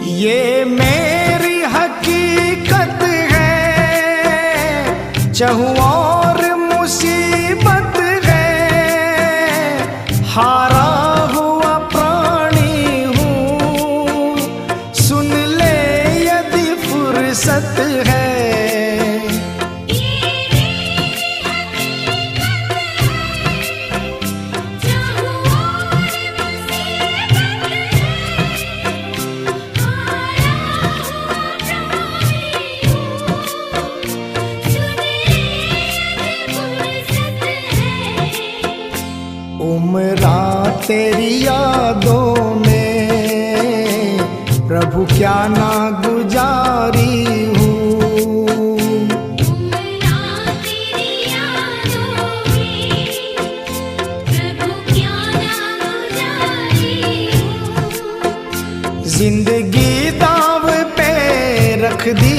ये मेरी हकीकत है, चाहूं और मुसीबत है, हारा हुआ प्राणी हूँ, सुन ले यदि फुर्सत है। उम्रा तेरी यादों में प्रभु क्या ना गुजारी हूँ, उम्रा तेरी यादों में प्रभु क्या ना गुजारी हूँ। जिंदगी दाव पे रख दी